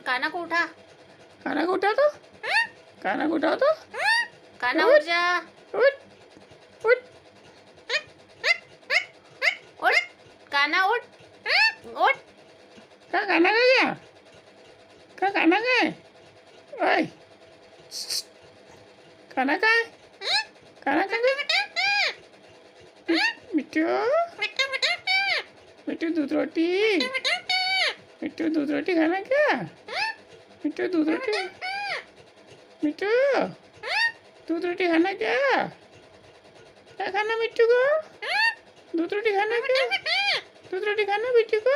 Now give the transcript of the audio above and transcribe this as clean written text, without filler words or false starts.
काना को उठा। खाना को उठा तो, खाना को उठाओ तो। काना उठ जा। उठ उठ। उठ काना उठ। उठ। कहाँ खाना खा गया? कहाँ खाना खाए? ओए, खाना खाए? खाना खा गया? मिट्टू, मिट्टू दूध रोटी, मिट्टू दूध रोटी खाना क्या? मिट्टू दूध रोटी, मिट्टू दूध रोटी खाना क्या? क्या खाना मिट्टू को? दूध रोटी खाना क्या? दूध रोटी खाना मिट्टू को?